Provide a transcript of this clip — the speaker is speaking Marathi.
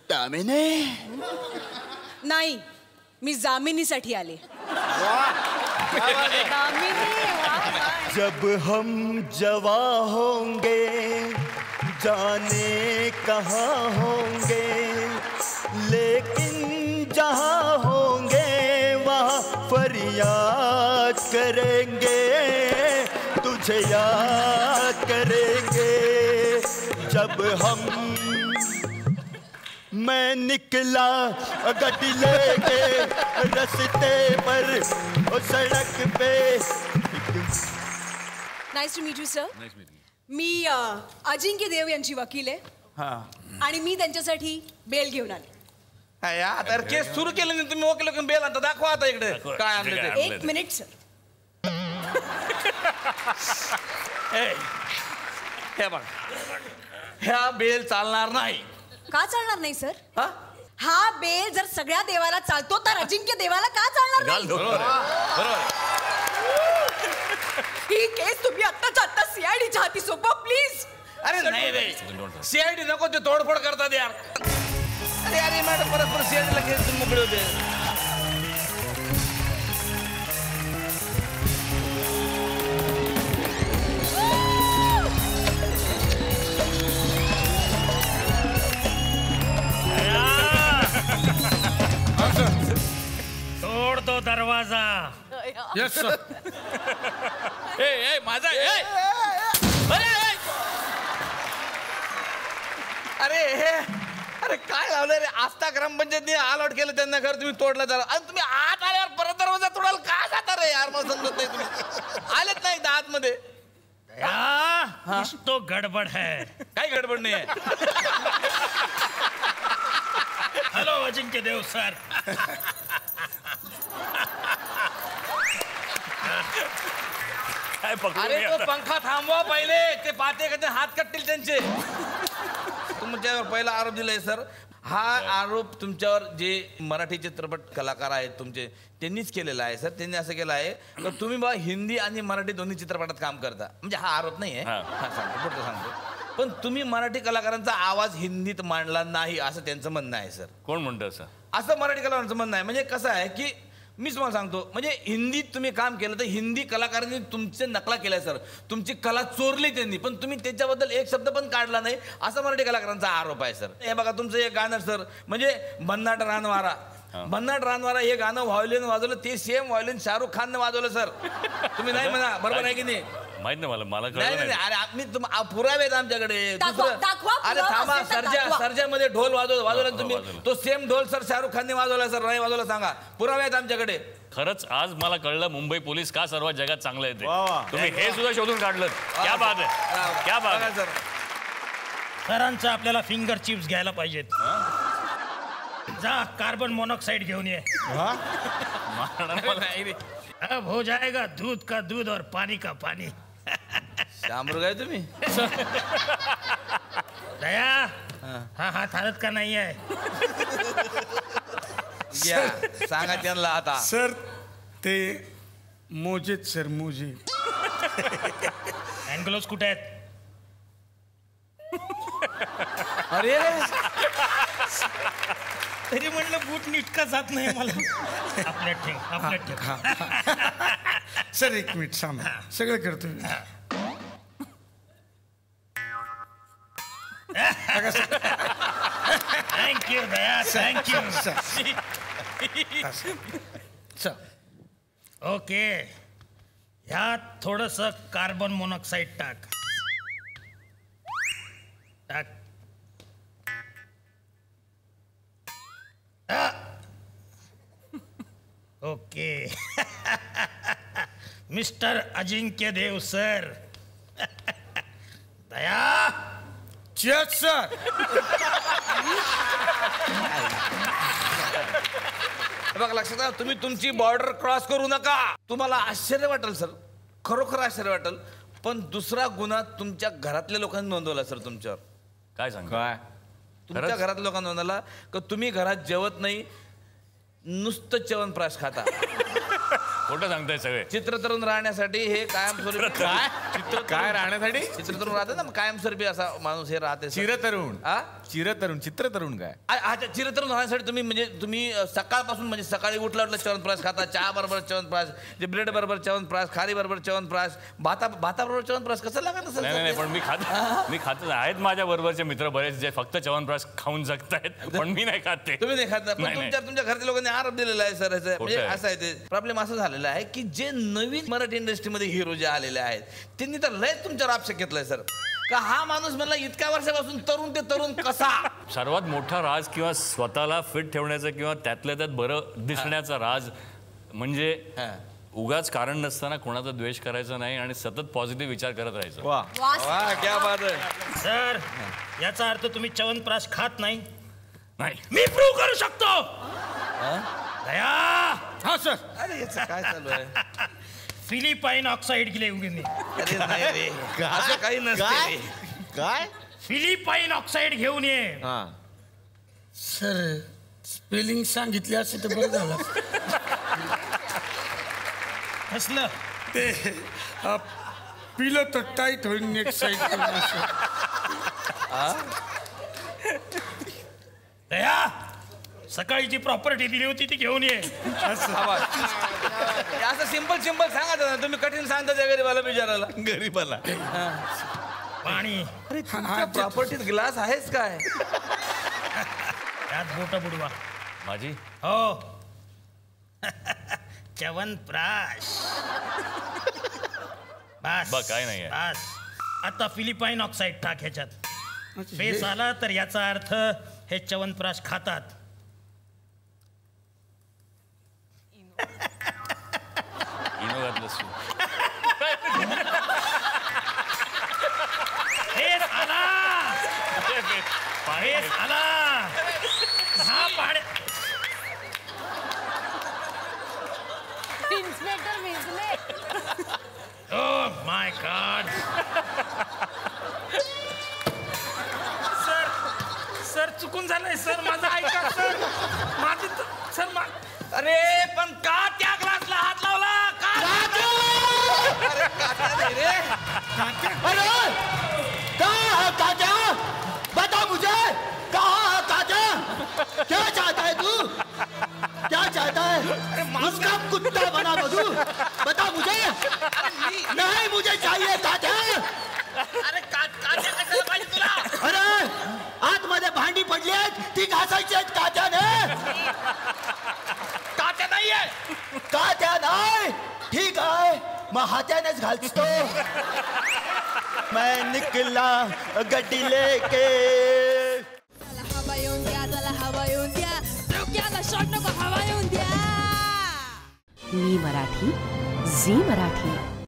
दामिनी नाही, मी जामिनीसाठी आले. जब हम जवा होंगे जाने कहाँ होंगे, लेकिन जहाँ होंगे वहाँ फरियाद करेंगे, तुझे याद करेंगे. जब हम मैं निकला गड्डी लेके रस्ते पर और सड़क पे. Nice to meet you sir. मी अजिंक्य देव यांची वकील आहे आणि मी त्यांच्यासाठी बेल घेऊन आले. तर केस सुरू केलं नाही तुम्ही, वकील बेल आणता. दाखवा आता इकडे काय आणलं ते. एक मिनिट सर. हे बघ, ह्या बेल चालणार नाही. का चालणार नाही सर? हा बेल जर सगळ्या देवाला चालतो तर अजिंक्य देवाला का चालणार नाही? बरोबर. ही केस तुम्ही आत्ताच्या आत्ता सीआयडीच्या हाती सोपवा प्लीज. अरे नाही रे, सीआयडी नको, ते तोडफोड करतात यार. अरे अरे मॅडम, परत सीआयडीला केस तुम्ही मोकळे होते. तोड़ दो दरवाजा. Yes sir. ए माझा अरे काय लावलं रे? आस्था ग्रामपंचायतने अलॉट केलं त्यांना घर, तुम्ही तोडलं जरा. आणि तुम्ही आत आल्यावर परत दरवाजा तोडाल का जाता रे यार? मला समजत नाही. तुम्ही आलेत नाही आत मध्ये. तो गडबड है. काही गडबड नाही आहे. हॅलो अजिंक्य देव सर. अरे तो पंखा थांबवा पहिले, ते पाहते का हात कटतील त्यांचे. तुमच्यावर पहिला आरोप दिलाय सर. हा आरोप तुमच्यावर जे मराठी चित्रपट कलाकार आहेत तुमचे त्यांनीच केलेला आहे सर. त्यांनी असं केलं आहे की तुम्ही बा हिंदी आणि मराठी दोन्ही चित्रपटात काम करता. म्हणजे हा आरोप नाही आहे, सांगतो पुढचं सांगतो. पण तुम्ही मराठी कलाकारांचा आवाज हिंदीत मांडला नाही असं त्यांचं म्हणणं आहे सर. कोण म्हणतं असं मराठी कलाकारांचं म्हणणं आहे. म्हणजे कसं आहे की मीच मला सांगतो, म्हणजे हिंदीत तुम्ही काम केलं तर हिंदी कलाकारांनी तुमचे नकला केलाय सर. तुमची कला चोरली त्यांनी, पण तुम्ही त्याच्याबद्दल एक शब्द पण काढला नाही असा मराठी कलाकारांचा आरोप आहे सर. हे बघा तुमचं एक गाणं सर, म्हणजे भन्नाट रानवारा. भन्नाट रानवारा हे गाणं व्हायोलिन वाजवलं, ते सेम व्हायोलिन शाहरुख खानने वाजवलं सर. तुम्ही नाही म्हणा, बरोबर आहे की नाही? माहित नाही मला नाही. अरे आम्ही पुरावे आहेत आमच्याकडे. अरे थांबा, सर्जामध्ये ढोल वाजवला तुम्ही, तो सेम ढोल सर शाहरुख खानने वाजवला सर. नाही वाजवला सांगा, पुरावे आहेत आमच्याकडे. खरंच आज मला कळलं मुंबई पोलीस का सर्वात जगात चांगलं आहे ते. तुम्ही हे सुद्धा शोधून काढलं. क्या बात आहे, क्या बात आहे सर. सरांचं आपल्याला फिंगर चिप्स घ्यायला पाहिजेत. जा कार्बन मोनॉक्साइड घेऊन ये. अब हो जाएगा दूध का दूध और पानी का पानी. शामरुग आहे तुम्ही? दया हा हात हालत का नाही आहे? सांगा त्यांना आता. सर ते मोजेत सर, मोजे. अँग्लोज कुठे आहेत? अरे तरी म्हणलं बूट नीटका जात नाही मला. आपल्या ठेव. सर एक मिनिट सांगा, सगळं करतो. थँक्यू दया, थँक्यू. ओके, ह्यात थोडस कार्बन मोनॉक्साईड टाक. Okay. Mister Ajinkya Dev sir. Daya. Yes sir. बघा लक्षात आलं, तुम्ही तुमची बॉर्डर क्रॉस करू नका. तुम्हाला आश्चर्य वाटेल सर, खरोखर आश्चर्य वाटेल, पण दुसरा गुन्हा तुमच्या घरातल्या लोकांनी नोंदवला सर तुमच्यावर. काय सांग? काय तुमच्या घरातल्या लोकांनी नोंदवला की तुम्ही घरात जेवत नाही, नुसतं च्यवनप्राश खाता. खोटं सांगताय सगळे. चित्रतरुण राहण्यासाठी हे कायमस्वरूपी काय राहण्यासाठी चित्रतरुण राहते ना कायमस्वरूपी असा माणूस हे राहते चिरतरुण हा? चित्रतरुण काय चिरतरुण राहण्यासाठी तुम्ही सकाळपासून म्हणजे सकाळी उठला च्यवनप्राश खाता, चहा बरोबर च्यवनप्राश, जे ब्रेड बरोबर च्यवनप्राश, खारी बरोबर च्यवनप्राश, भाताबरोबर च्यवनप्राश कसं लागत असेल? नाही पण मी खात आहेत माझ्या बरोबरचे मित्र बरेच जे फक्त च्यवनप्राश खाऊन जगतायत पण मी नाही खात ते. तुम्ही नाही खात ना, पण नाही. तुमच्या घरच्या लोकांनी आरोप दिलेला आहे सर. म्हणजे आहे. असं आहे ते प्रॉब्लेम असं झालेला आहे की जे नवीन मराठी इंडस्ट्रीमध्ये हिरो जे आलेले आहेत त्यांनी तर लय तुमच्यावर आक्षेप घेतलाय सर का हा माणूस मला इतक्या वर्षापासून तरुण ते तरुण कसा. सर्वात मोठा राज किंवा स्वतःला फिट ठेवण्याचा किंवा त्यातल्या त्यात बरं दिसण्याचा राज म्हणजे उगाच कारण नसताना कोणाचा द्वेष करायचा नाही आणि सतत पॉझिटिव्ह विचार करत राहायचं. वा क्या बात आहे. सर याचा अर्थ तुम्ही च्यवनप्राश खात नाही? नाही मी प्रूव्ह करू शकतो. दया हा सर. अरे याचं काय चालू आहे? फिलिपाईन ऑक्साईड गेले उगीने. अरे नाही रे, असं काही नसते. काय फिलिपाईन ऑक्साईड घेऊन ये. सर स्पेलिंग सांगितली असं तर बरं झालं. कसलं ते पिलं तर टाईट होईल नेक्स्ट साईड. दया सकाळी जी प्रॉपर्टी दिली होती ती घेऊन ये. असं सिंपल सांगा ना तुम्ही, कठीण सांगता त्या गरीबाला बिचारायला. गरीबाला पाणी प्रॉपर्टीत ग्लास आहेच काय? त्यात बोट बुडवा. माझी हो च्यवनप्राश. बस काय नाहीये. बस आता फिलिपाईन ऑक्साईड टाक ह्याच्यात. फेस आला तर याचा अर्थ हे च्यवनप्राश खातात. इनो घातलंस तू. फेस आला. फेस आला. हा पाणी. इन्स्पेक्टर मिसले. Oh my God! सर चुकून झालंय सर, माझं ऐका सर. अरे पण का त्या ग्लासला हात लावला का? अरे काका नाही रे. अरे कहाँ है काजा? बता मुझे कहाँ है काजा? क्या चाहता है तू? क्या चाहता है? उसका कुत्ता बना बधू. बता मुझे. नहीं मुझे चाहिए काजा. अरे काका कशाला पाहिजे तुला? अरे आतमध्ये भांडी पडली आहेत ती घासायची आहेत कात्याने. काका नाहीये. कात्या नाही. ठीक आहे मग हात्यानेच घालतो. मैं निकला गड्डी लेके. हवा येऊन द्या, त्याला हवा येऊन द्या, डोक्याला शॉट नको, हवा येऊन द्या. मी मराठी, झी मराठी.